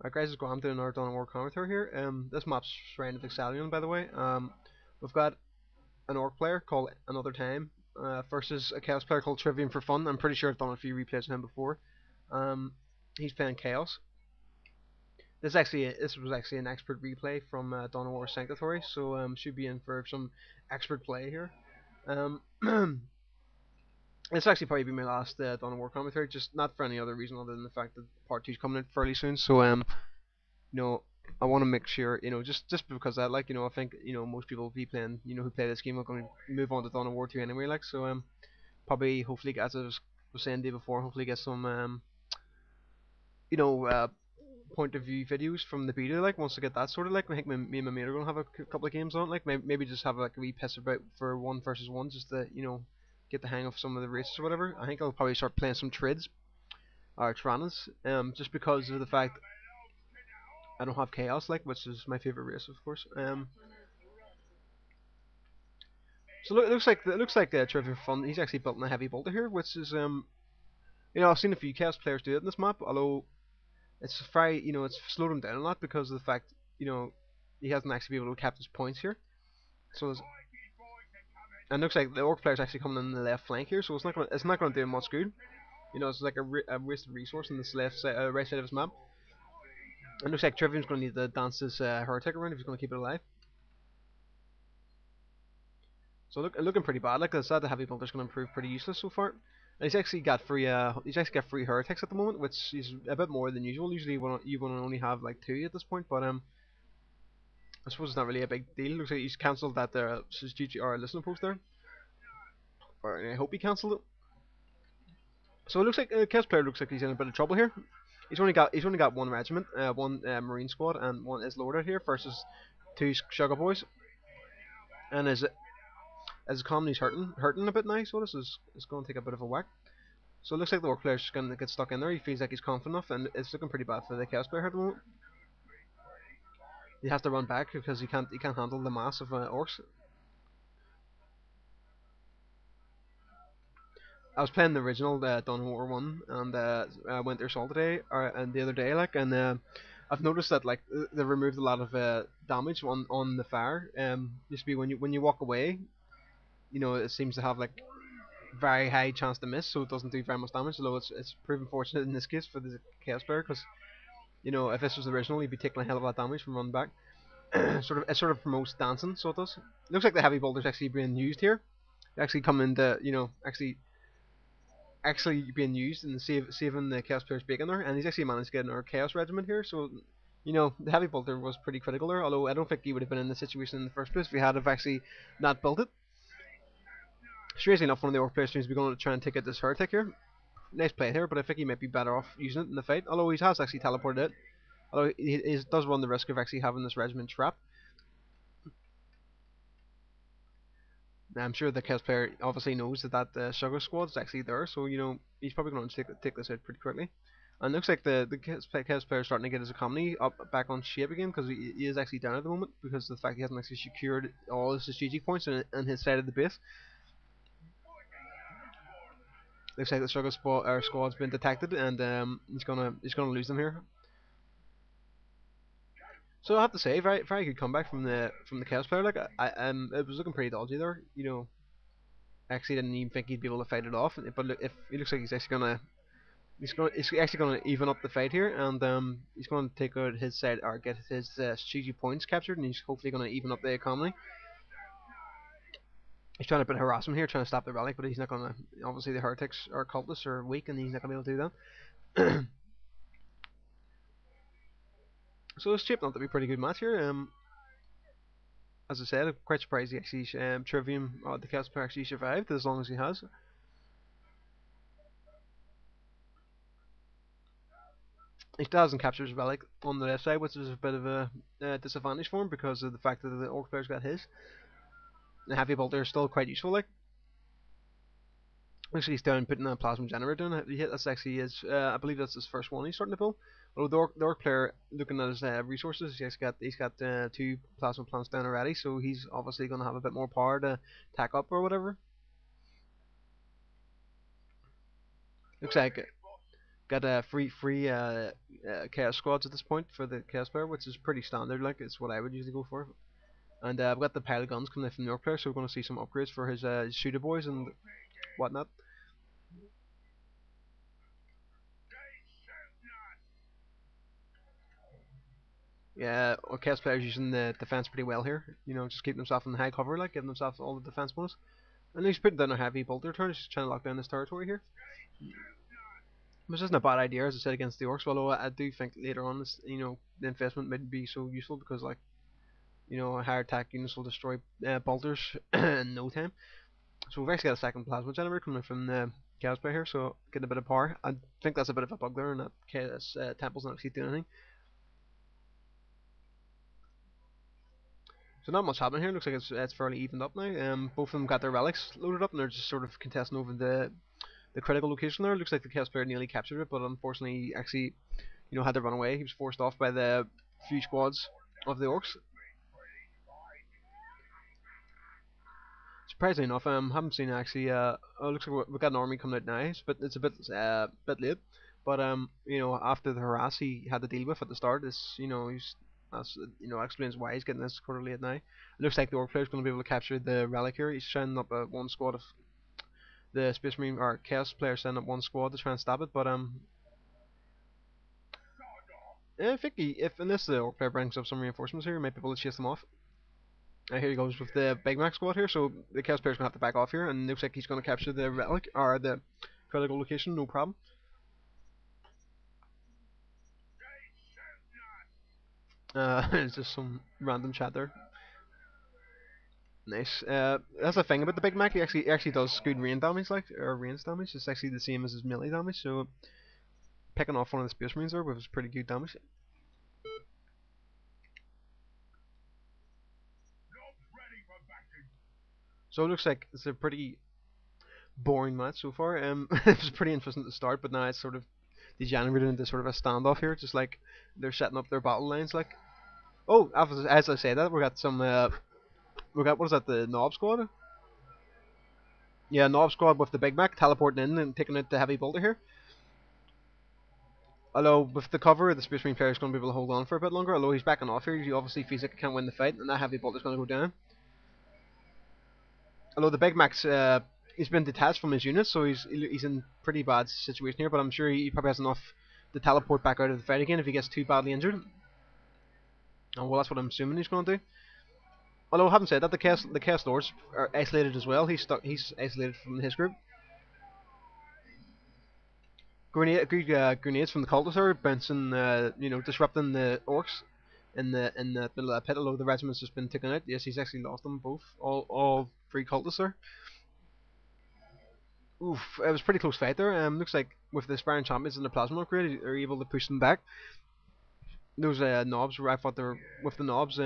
Alright guys, it's I'm doing another Dawn of War commentary here. This map's Shrine of Ixalion, by the way. We've got an Orc player called Another Time versus a Chaos player called Trivium4fun. I'm pretty sure I've done a few replays of him before. Um, he's playing Chaos. This was actually an expert replay from Dawn of War Sanctuary, so should be in for some expert play here. Um, It's actually probably be my last Dawn of War commentary, just not for any other reason other than the fact that part two's coming out fairly soon. So you know, I want to make sure, just because I like, I think, most people will be playing, who play this game are going to move on to Dawn of War 2 anyway, like, so, probably, hopefully, as I was saying the day before, hopefully get some, you know, uh, point of view videos from the beta, like, once I get that sorted, like, I think me and my mate are going to have a couple of games on it, like, maybe just have, like, a wee piss about for 1 versus 1, just to, get the hang of some of the races or whatever. I think I'll probably start playing some trids, or Tranas, just because of the fact I don't have Chaos, like, which is my favorite race, of course. So it looks like Trivium4fun. He's actually built in a heavy bolter here, which is I've seen a few Chaos players do it in this map. Although it's very it's slowed him down a lot because of the fact he hasn't actually been able to cap his points here. So and it looks like the Orc player's actually coming in the left flank here, so it's not gonna do him much good. It's like a wasted resource in this left side, right side of his map. And it looks like Trivium's gonna need to dance this Heretic around if he's gonna keep it alive. So looking pretty bad. Like I said, the heavy bolter's going to prove pretty useless so far. And he's actually got free heretics at the moment, which is a bit more than usual. Usually you want to only have like 2 at this point, but I suppose it's not really a big deal. Looks like he's cancelled that GG listener post there, or I hope he cancelled it. So it looks like Chaos player looks like he's in a bit of trouble here. He's only got 1 regiment, one Marine squad, and 1 is Lord out here versus 2 Sugar Boys, and his economy's hurting a bit now, so this is going to take a bit of a whack. So it looks like the Orc player's going to get stuck in there. He feels like he's confident enough, and it's looking pretty bad for the Chaos player at the moment. He has to run back because he can't handle the mass of Orcs. I was playing the original Dawn of War 1 and Winter Soldier and the other day, like, and I've noticed that like they removed a lot of damage on the fire. Used to be when you walk away, it seems to have like very high chance to miss, so it doesn't do very much damage. Although it's proven fortunate in this case for the Chaos player, because if this was the original, he'd be taking a hell of a lot of damage from running back. It sort of promotes dancing, so it does. It looks like the heavy bolter's actually being used here. Actually coming to actually being used and saving the Chaos player's bacon there, and he's actually managed to get another Chaos regiment here. So the heavy bolter was pretty critical there. Although I don't think he would have been in this situation in the first place if he had have actually not built it. Strangely enough, one of the Orc players seems to be going to try and take out this Heretic here. Nice play here, but I think he might be better off using it in the fight. Although he has actually teleported it. Although he does run the risk of actually having this regiment trapped. Now, I'm sure the Chaos player obviously knows that Sugar Squad is actually there, so he's probably going to take this out pretty quickly. And it looks like the Chaos player is starting to get his economy back on shape again, because he is actually down at the moment because of the fact he hasn't actually secured all his strategic points in his side of the base. Looks like the Sugar Squad's been detected, and he's gonna lose them here. So I have to say, very very good comeback from the Chaos player. Like it was looking pretty dodgy there. I actually didn't even think he'd be able to fight it off. But look, if it looks like he's actually gonna even up the fight here, and he's gonna take out his side or get his strategic points captured, and he's hopefully gonna even up the economy. He's trying to put harassment here, trying to stop the relic, but he's not gonna. Obviously, the heretics or cultists are weak, and he's not gonna be able to do that. So it's shaping up to be a pretty good match here. As I said, I'm quite surprised he actually Trivium, the Chaos player, actually survived as long as he has. He still hasn't captured his relic on the left side, which is a bit of a disadvantage for him because of the fact that the Orc player's got his. The heavy bolter is still quite useful, like. Actually, he's down putting a plasma generator in it. That's actually I believe that's his first one he's starting to pull. Although the Orc player, looking at his resources, he's got 2 plasma plants down already, so he's obviously going to have a bit more power to tack up or whatever. Looks like Got a chaos squads at this point for the chaos player, which is pretty standard. Like it's what I would usually go for. And I've got the pile of guns coming in from the orc player, so we're going to see some upgrades for his shooter boys and whatnot. Yeah, chaos players using the defense pretty well here. You know, just keeping himself in high cover, like giving himself all the defense bonus. And he's putting down a heavy bolter turn. He's just trying to lock down his territory here. Which isn't a bad idea, as I said, against the orcs. Although I do think later on, this, you know, the investment might be so useful because, like, you know, higher attack units will destroy bolters in no time. So we've actually got a second plasma generator coming from the chaos player here, so getting a bit of power. I think that's a bit of a bug there, and that chaos temple's not actually doing anything. So not much happening here. Looks like it's fairly evened up now. Both of them got their relics loaded up, and they're just sort of contesting over the critical location there. Looks like the chaos player nearly captured it, but unfortunately, he actually, you know, had to run away. He was forced off by the few squads of the orcs. Surprisingly enough, haven't seen actually. Oh, it looks like we've got an army coming out now, but it's a bit late. But you know, after the harass he had to deal with at the start, is you know that's you know explains why he's getting this quarter late now. It looks like the orc player's going to be able to capture the relic here. He's sending up one squad of the Space Marine or Chaos player, sending up one squad to try and stop it. But I think if unless the orc player brings up some reinforcements here, he might be able to chase them off. Here he goes with the Big Mac squad here, so the Chaos player's going to have to back off here, and looks like he's going to capture the relic, or the critical location, no problem. It's just some random chat there. Nice. That's the thing about the Big Mac, he actually does good rain damage, like, or range damage. It's actually the same as his melee damage, so picking off one of the Space Marines there was pretty good damage. So it looks like it's a pretty boring match so far. It was pretty interesting to start, but now it's sort of degenerated into sort of a standoff here, just like they're setting up their battle lines. Like, oh, as I say that, we got some. We got what is that? The Knob squad. Yeah, Knob squad with the Big Mac teleporting in and taking out the heavy bolter here. Although with the cover, the Space Marine player is going to be able to hold on for a bit longer. Although he's backing off here, he obviously feels like he can't win the fight, and that heavy bolter is going to go down. Although the Big Mac's he's been detached from his unit, so he's in pretty bad situation here. But I'm sure he probably has enough to teleport back out of the fight again if he gets too badly injured. Oh, well, that's what I'm assuming he's going to do. Although I haven't said that, the chaos lords are isolated as well. He's isolated from his group. Grenades from the cultists are bouncing, you know, disrupting the orcs in the middle of the pit. Although the regiment's just been taken out. Yes, he's actually lost them both. All three cultists there. Oof, it was a pretty close fight there. Looks like with the Aspiring Champions and the Plasma upgrade, they're able to push them back. Those knobs, where I thought they were with the knobs,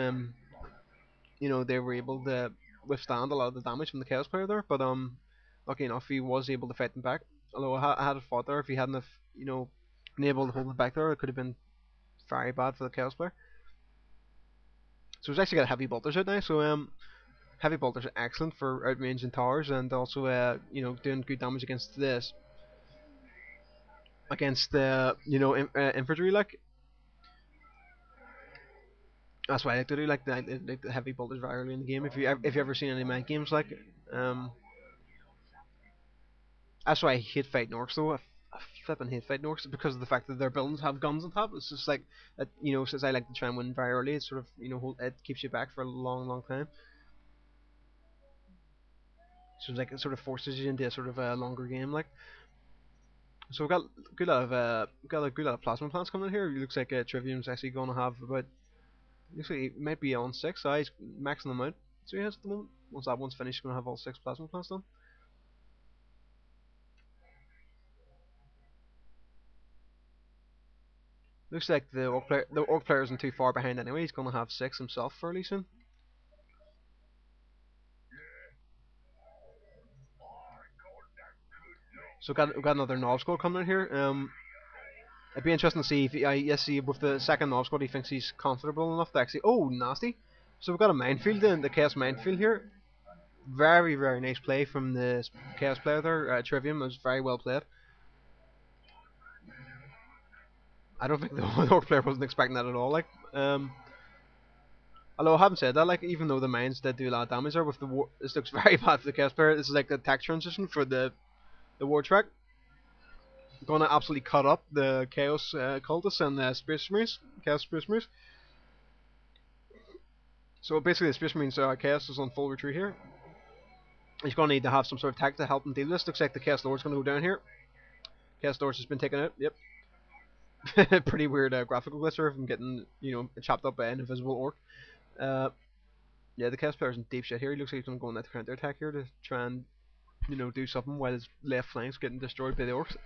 you know, they were able to withstand a lot of the damage from the Chaos player there. But lucky enough, he was able to fight them back. Although I had a fought there, if he hadn't have, you know, been able to hold it back there, it could have been very bad for the Chaos player. So he's actually got heavy bolters out now. So heavy bolters are excellent for outranging towers and also you know, doing good damage against this against the infantry. Like, that's why I like to do like the heavy bolters very early in the game. If you ever seen any of my games, like, um that's why I hate fighting orcs though. I flipping hate fighting orcs because of the fact that their buildings have guns on top. It's just like that, you know, since I like to try and win very early, it's sort of, you know, it keeps you back for a long time. So it's like it sort of forces you into a sort of a longer game, like. So we've got a good lot of plasma plants coming in here. It looks like Trivium's actually going to have about. Looks like he might be on 6, so he's maxing them out. So he has at the moment. Once that one's finished, he's going to have all 6 plasma plants done. Looks like the orc player isn't too far behind anyway. He's going to have 6 himself fairly soon. So we've got another Knob squad coming in here. It'd be interesting to see if see with the second Knob squad he thinks he's comfortable enough to actually. Oh, nasty! So we've got a minefield in the chaos minefield here. Very nice play from the chaos player there. Trivium was very well played. I don't think the Orc player wasn't expecting that at all. Like, although I haven't said that, like, even though the mines did do a lot of damage there with the war, this looks very bad for the Chaos player. This is like the tech transition for the war track. Gonna absolutely cut up the Chaos cultists and the Space Marines, Chaos Space Marines. So basically, the Space Marines Chaos is on full retreat here. He's gonna need to have some sort of tech to help him deal with this. Looks like the Chaos Lord's gonna go down here. Chaos Lord's has been taken out. Yep. Pretty weird graphical glitch of him getting, chopped up by an invisible orc. Uh, yeah, the Chaos player's in deep shit here. He looks like he's gonna go on that counter attack here to try and do something while his left flank's getting destroyed by the orcs.